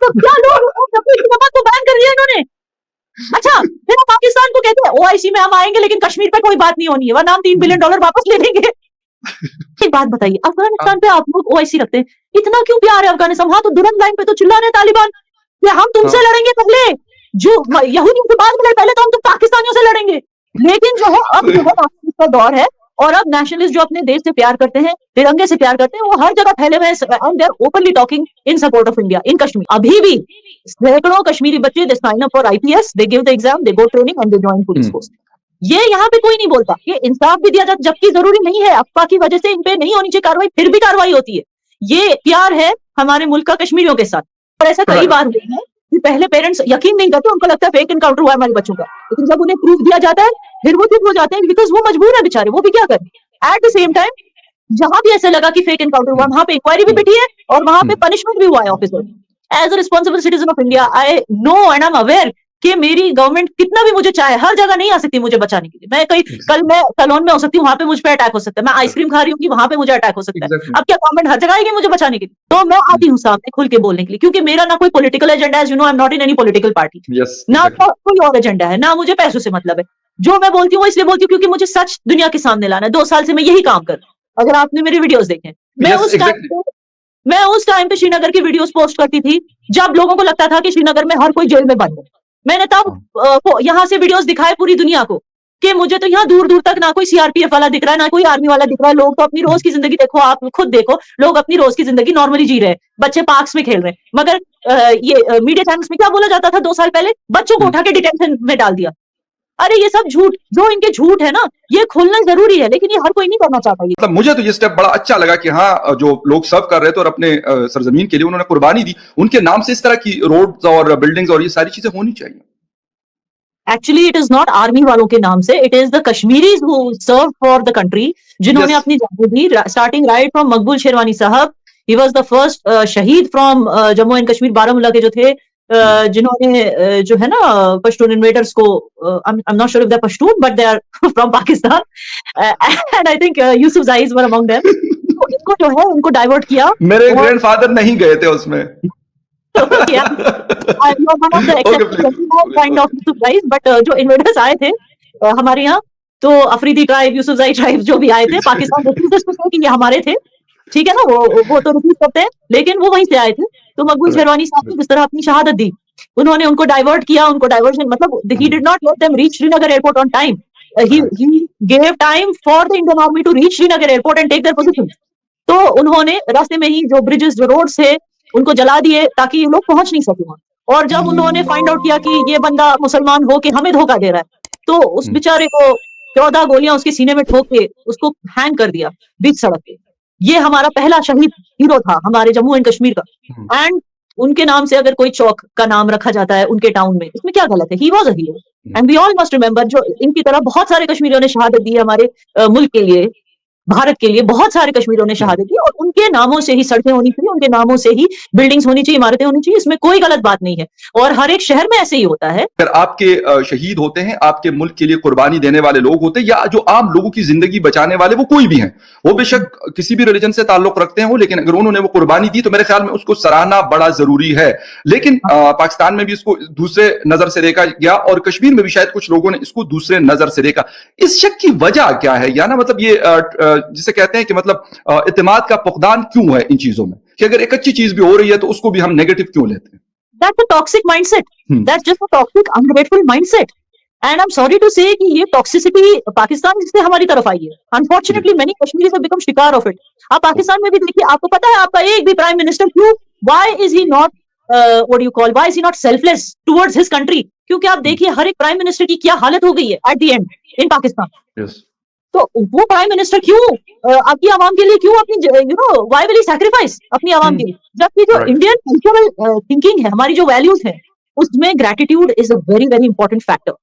तो क्या लोग नमक को बैन कर दिया इन्होंने। अच्छा फिर हम पाकिस्तान को कहते हैं ओआईसी में हम आएंगे लेकिन कश्मीर पे कोई बात नहीं होनी है वरना हम $3 बिलियन वापस ले लेंगे। एक बात बताइए, अफगानिस्तान पे आप लोग ओआईसी रखते हैं, इतना क्यों प्यार है अफगानिस्तान? हाँ तो दुरंत लाइन पे तो चिल्ला रहे हैं तालिबान कि हम तुमसे लड़ेंगे पहले, जो यहूदियों से बाद में पहले तो हम तो पाकिस्तानियों से लड़ेंगे। लेकिन जो है अब जो है का दौर है और अब नेशनलिस्ट जो अपने देश से प्यार करते हैं, तिरंगे से प्यार करते हैं, वो हर जगह फैले हुए हैं and they are openly talking in support of India in Kashmir. अभी भी सैकड़ों कश्मीरी बच्चे they sign up for IPS, they give the exam, they go training and they join police force. ये यहाँ पे कोई नहीं बोलता, ये इंसाफ भी दिया जाता, जबकि जरूरी नहीं है, अफवाह की वजह से इन पे नहीं होनी चाहिए कार्रवाई, फिर भी कार्रवाई होती है। ये प्यार है हमारे मुल्क का कश्मीरियों के साथ। और ऐसा कई बार हुआ है कि पहले पेरेंट्स यकीन नहीं करते, उनको लगता है फेक एनकाउंटर हुआ है हमारे बच्चों का, लेकिन जब उन्हें प्रूफ दिया जाता है फिर वो चुप हो जाते हैं बिकॉज वो मजबूर है बेचारे, वो भी क्या करें। एट द सेम टाइम जहां भी ऐसा लगा कि फेक एनकाउंटर हुआ वहां पे इंक्वायरी भी बिठी है और वहां पे पनिशमेंट भी हुआ है officer. As a responsible citizen of India I know and I am aware कि मेरी गवर्नमेंट कितना भी मुझे चाहे हर जगह नहीं आ सकती मुझे बचाने के लिए। मैं कल मैं सैलून में हो सकती हूँ, वहां पे मुझ पे अटैक हो सकता है, मैं आइसक्रीम खा रही हूँ वहां पे मुझे अटैक हो सकता है। अब क्या गवर्नमेंट हर जगह आएगी मुझे बचाने के लिए? तो मैं आती हूँ सामने खुल के बोलने के लिए, क्योंकि मेरा ना कोई पॉलिटिकल एजेंडा है, you know I am not in any political party, ना कोई और एजेंडा है, ना मुझे पैसों से मतलब है। जो मैं बोलती हूँ इसलिए बोलती हूँ क्योंकि मुझे सच दुनिया के सामने लाना है। 2 साल से मैं यही काम कर रही हूँ, अगर आपने मेरी वीडियोस देखे। मैं उस टाइम पे श्रीनगर की वीडियोस पोस्ट करती थी जब लोगों को लगता था कि श्रीनगर में हर कोई जेल में बंद है। मैंने तब यहाँ से वीडियोस दिखाए पूरी दुनिया को कि मुझे तो यहाँ दूर दूर तक ना कोई सीआरपीएफ वाला दिख रहा है, ना कोई आर्मी वाला दिख रहा है। लोग तो अपनी रोज की जिंदगी देखो, आप खुद देखो, लोग अपनी रोज की जिंदगी नॉर्मली जी रहे हैं, बच्चे पार्क्स में खेल रहे हैं। मगर ये मीडिया चैनल्स में क्या बोला जाता था 2 साल पहले? बच्चों को उठा के डिटेंशन में डाल दिया। अरे ये सब झूठ, जो इनके झूठ है ना, ये खोलना जरूरी है, लेकिन ये हर कोई नहीं करना चाहता। ये मतलब मुझे तो ये स्टेप बड़ा अच्छा लगा कि हाँ जो लोग सर्व कर रहे थे और अपने सरजमीन के लिए उन्होंने कुर्बानी दी, उनके नाम से इस तरह की रोड्स और बिल्डिंग्स और ये सारी चीजें होनी चाहिए। Actually, it is not army वालों के नाम से, it is the Kashmiris who served for the country, जिन्होंने अपनी जान दी, starting right from मकबूल शेरवानी साहब, he was the first शहीद from जम्मू एंड कश्मीर बारामूला के जो थे, जिन्होंने जो है ना पश्तून इन्वेडर्स को, I'm not sure if they're Pashtun, but they are from Pakistan, and I think Yusuf Zais were among them. इनको जो है उनको डाइवर्ट किया। मेरे ग्रैंडफादर नहीं गए थे उसमें। बट जो इन्वेडर्स आए थे हमारे यहाँ, तो अफरीदी ट्राइब, यूसुफजाई ट्राइब जो भी आए थे, पाकिस्तान कि ये हमारे थे, ठीक है ना, वो तो रिपीट करते हैं, लेकिन वो वहीं से आए थे। तो मकबूल शेरवानी साहब ने जिस तरह अपनी शहादत दी, उन्होंने उनको डाइवर्ट किया, उनको डाइवर्शन मतलब he did not let them reach Srinagar airport on time. He gave time for the Indian army to reach Srinagar airport and take their position. तो उन्होंने रास्ते में ही जो ब्रिजेस, जो रोड्स थे, उनको जला दिए ताकि ये लोग पहुंच नहीं सके वहां। और जब उन्होंने फाइंड आउट किया कि ये बंदा मुसलमान हो के हमें धोखा दे रहा है, तो उस बेचारे को 14 गोलियां उसके सीने में ठोक के उसको हैंग कर दिया बीच सड़क पे। ये हमारा पहला शहीद हीरो था हमारे जम्मू एंड कश्मीर का। एंड उनके नाम से अगर कोई चौक का नाम रखा जाता है उनके टाउन में, इसमें क्या गलत है? He was a hero and we all must remember, जो इनकी तरह बहुत सारे कश्मीरियों ने शहादत दी है हमारे मुल्क के लिए, भारत के लिए। बहुत सारे कश्मीरियों ने शहादत दी और उनके नामों से ही सड़कें होनी चाहिए, उनके नामों से ही बिल्डिंग्स होनी चाहिए, इमारतें होनी चाहिए, इसमें कोई गलत बात नहीं है। और हर एक शहर में ऐसे ही होता है। अगर आपके शहीद होते हैं, आपके मुल्क के लिए कुर्बानी देने वाले लोग होते हैं, या जो आम लोगों की जिंदगी बचाने वाले, वो कोई भी हैं, वो बेशक किसी भी रिलीजन से ताल्लुक रखते हैं, लेकिन अगर उन्होंने वो कुर्बानी दी तो मेरे ख्याल में उसको सराहना बड़ा जरूरी है। लेकिन पाकिस्तान में भी इसको दूसरे नजर से देखा गया और कश्मीर में भी शायद कुछ लोगों ने इसको दूसरे नजर से देखा। इस शक की वजह क्या है? या ना मतलब ये जिसे कहते हैं कि मतलब इत्मीनान का फुकदान क्यों है इन चीजों में, कि अगर एक अच्छी चीज भी हो रही है तो उसको भी हम नेगेटिव क्यों लेते हैं? That's a toxic mindset. That's just a toxic, ungrateful mindset. And I'm sorry to say कि ये toxicity पाकिस्तान से हमारी तरफ आई है। Unfortunately, many Kashmiris have become शिकार of it. आप पाकिस्तान में भी देखिए, आपको पता है आपका एक भी प्राइम मिनिस्टर क्यों, why is he not what do you call, why is he not selfless towards his country? क्योंकि आप देखिए हर एक प्राइम मिनिस्टर की क्या हालत हो गई है at the end in Pakistan. Yes. तो वो प्राइम मिनिस्टर क्यों आपकी आवाम के लिए क्यों अपनी व्हाई विल ही सैक्रिफाइस अपनी आवाम के लिए? जबकि जो इंडियन कल्चरल थिंकिंग है, हमारी जो वैल्यूज है, उसमें gratitude is a very very important factor.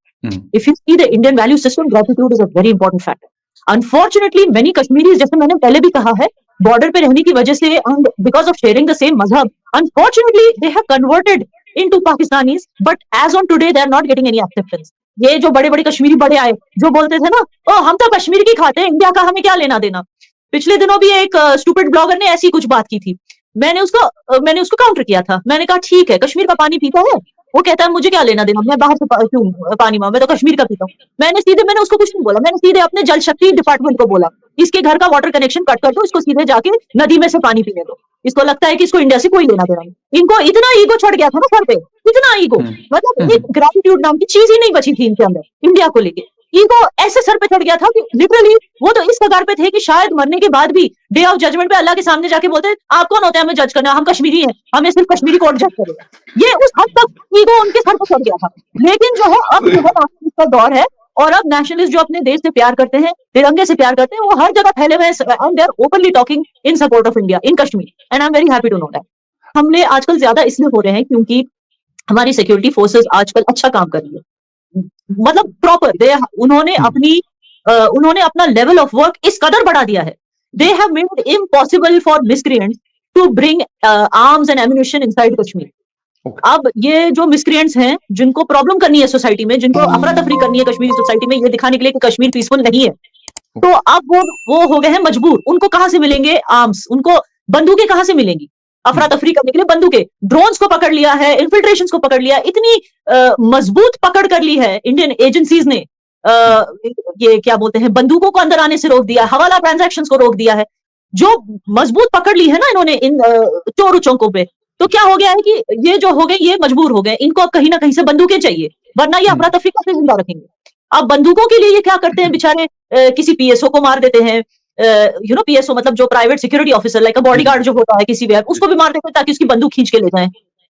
If you see the Indian value system, gratitude is a very important factor. Unfortunately many Kashmiris, जैसे मैंने पहले भी कहा है, बॉर्डर पे रहने की वजह से and because of sharing the same मजहब, unfortunately they have converted into Pakistanis, but as on today they are not getting any acceptance. ये जो बड़े बड़े कश्मीरी बड़े आए जो बोलते थे ना, ओ हम तो कश्मीर की खाते हैं, इंडिया का हमें क्या लेना देना। पिछले दिनों भी एक स्टूपिड ब्लॉगर ने ऐसी कुछ बात की थी। मैंने उसको काउंटर किया था। मैंने कहा ठीक है, कश्मीर का पानी पीता है? वो कहता है मुझे क्या लेना देना, मैं बाहर से क्यों पानी मैं तो कश्मीर का पीता हूँ। मैंने उसको कुछ नहीं बोला, मैंने सीधे अपने जल शक्ति डिपार्टमेंट को बोला, इसके घर का वाटर कनेक्शन कट कर दो, इसको सीधे जाके नदी में से पानी पीने दो। इसको लगता है कि इसको इंडिया से कोई लेना देना नहीं। इनको इतना ईगो चढ़ गया था ना सर पे, इतना ईगो, मतलब एक ग्रेटिट्यूड नाम की चीज ही नहीं बची थी इनके अंदर इंडिया को लेके। ईगो ऐसे सर पे चढ़ गया था कि लिटरली वो तो इस कगार पे थे कि शायद मरने के बाद भी डे ऑफ जजमेंट पे अल्लाह के सामने जाके बोलते आप कौन होते हैं हमें जज करना, हम कश्मीरी हैं, हमें सिर्फ कश्मीरी कोर्ट जज करेगा। ये उस हद तक ईगो उनके सर पे चढ़ गया था। लेकिन जो है अब जो है नाशनलिस्ट का दौर है, और अब नेशनलिस्ट जो अपने देश से प्यार करते हैं, तिरंगे से प्यार करते हैं, वो हर जगह फैले हुए हैं and they are openly talking in support of India in Kashmir, and I am very happy to know that. हमले आजकल ज्यादा इसलिए हो रहे हैं क्योंकि हमारी सिक्योरिटी फोर्सेस आजकल अच्छा काम कर रही है, मतलब प्रॉपर उन्होंने अपना लेवल ऑफ वर्क इस कदर बढ़ा दिया है, they have made it impossible for miscreants to bring arms and ammunition inside Kashmir. अब ये जो मिसक्रिएंट्स हैं, जिनको प्रॉब्लम करनी है सोसाइटी में, जिनको अफरा तफरी करनी है कश्मीरी सोसाइटी में, ये दिखाने के लिए कि कश्मीर पीसफुल नहीं है, तो अब वो हो गए हैं मजबूर। उनको कहां से मिलेंगे आर्म्स, उनको बंदूकें कहां से मिलेंगी अफरा तफरी करने के लिए? बंदूकें, ड्रोन्स को पकड़ लिया है, इन्फिल्ट्रेशंस को पकड़ लिया, इतनी मजबूत पकड़ कर ली है इंडियन एजेंसीज ने, ये क्या बोलते हैं, बंदूकों को अंदर आने से रोक दिया, हवाला ट्रांजैक्शंस को रोक दिया है, जो मजबूत पकड़ ली है ना इन्होंने इन चोर चौकों पे। तो क्या हो गया है कि ये जो हो गए, ये मजबूर हो गए, इनको अब कहीं ना कहीं से बंदूकें चाहिए, वरना ये अफरा तफरी कैसे जिंदा रखेंगे। अब बंदूकों के लिए ये क्या करते हैं बेचारे, किसी पीएसओ को मार देते हैं, पीएसओ मतलब जो private security officer, like bodyguard जो होता है किसी भी, उसको भी मार देते हैं ताकि उसकी बंदूक खींच के ले जाएं।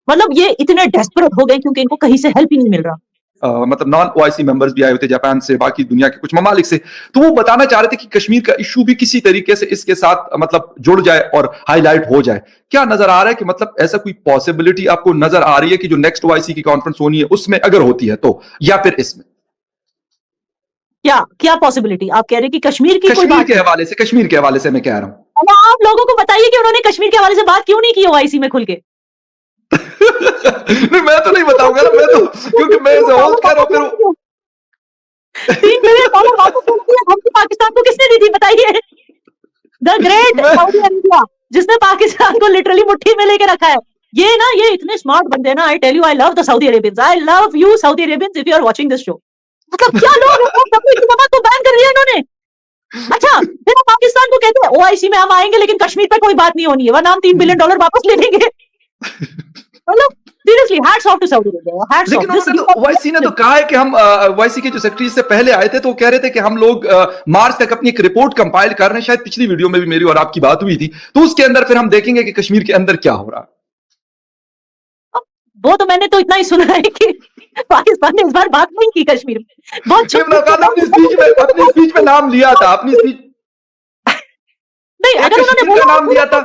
मतलब ये इतने डेस्परेट हो गए क्योंकि इनको कहीं से हेल्प ही नहीं मिल रहा। मतलब नॉन ओआईसी मेंबर्स भी आए हुए थे जापान से, बाकी दुनिया के कुछ ममालिक से, तो वो बताना चाह रहे थे कि कश्मीर का इशू भी किसी तरीके से इसके साथ मतलब जुड़ जाए और हाईलाइट हो जाए। क्या नजर आ रहा है कि मतलब ऐसा कोई पॉसिबिलिटी आपको नजर आ रही है कि जो नेक्स्ट ओआईसी की कॉन्फ्रेंस होनी है उसमें अगर होती है तो, या फिर इसमें क्या पॉसिबिलिटी आप कह रहे हैं कि कश्मीर की कोई बात? कश्मीर के हवाले से मैं कह रहा हूं। आप लोगों को बताइए कि उन्होंने कश्मीर के हवाले से बात क्यों नहीं की ओआईसी में खुल के? नहीं, मैं तो नहीं बताऊंगा ना, मैं तो, क्योंकि मैं जवाब कह रहा हूं। फिर $3 बिलियन वापस पाकिस्तान को किसने दी थी बताइए? द ग्रेट सऊदी अरेबिया, जिसने पाकिस्तान को लिटरली मुट्ठी में लेके रखा है। ये इतने स्मार्ट बंदे हैं ना, I tell you, I love the Saudi Arabians, I love you Saudi Arabians if you are watching this show. मतलब क्या लोग को बैन कर दिया इन्होंने। अच्छा, फिर पाकिस्तान को कहते हैं ओआईसी में हम आएंगे लेकिन कश्मीर पे कोई बात नहीं होनी है, वरना हम $3 बिलियन वापस ले लेंगे। मतलब seriously hats off to Saudi Arabia. लेकिन उन्होंने तो ओआईसी ने तो कहा है कि हम ओआईसी के जो सेक्रेटरी से पहले आए थे तो वो कह रहे थे कि हम लोग मार्च तक अपनी एक रिपोर्ट कंपाइल कर रहे हैं। शायद पिछली वीडियो में भी मेरी और आपकी बात हुई थी, तो उसके अंदर फिर हम देखेंगे कि कश्मीर के अंदर क्या हो रहा है। वो तो मैंने तो इतना ही सुना है कि पाकिस्तान ने इस बार बात नहीं की कश्मीर में। बहुत अपनी स्पीच में नाम लिया था, अपनी स्पीच नहीं, अगर उन्होंने बोला नाम लिया था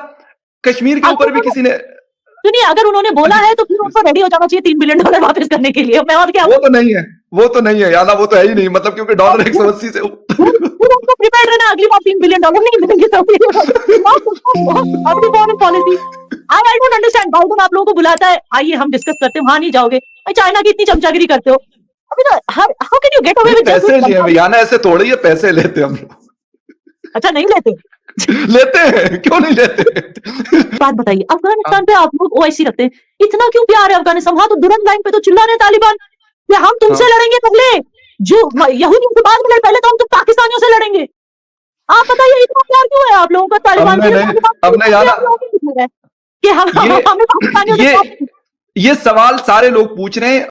कश्मीर के ऊपर भी किसी ने। सुनिए, अगर उन्होंने बोला है तो फिर उनको रेडी हो जाना चाहिए $3 बिलियन वापस करने के लिए। मैं और क्या, वो तो नहीं है याना, वो तो है ही नहीं, मतलब क्योंकि डॉलर 180 से उनको प्रिपेयर रहना, अगली बार $3 बिलियन नहीं मिलेंगे अपनी foreign policy. I don't understand, Biden आप लोगों को बुलाता है, आइए हम डिस्कस करते हैं, वहां नहीं जाओगे। चाइना की इतनी चमचागिरी करते हो, अभी तो how can you get away with पैसे लिए याना, ऐसे थोड़ी है पैसे लेते हम लोग। अच्छा, नहीं लेते? लेते हैं, क्यों नहीं लेते? बात बताइए, अफगानिस्तान पे आप लोग ओआईसी रखते हैं, इतना क्यों प्यार है अफगानिस्तान? वहां तो दुरंत लाइन पे तो चिल्ला रहे तालिबान कि हम तुमसे लड़ेंगे पहले, जो यहूदियों से बाद में लड़े, पहले तो हम तुम पाकिस्तानियों से लड़ेंगे। आप बताइए इतना प्यार क्यों है आप लोगों का तालिबान से? कि हम पाकिस्तानियों से ये सवाल सारे लोग पूछ रहे हैं।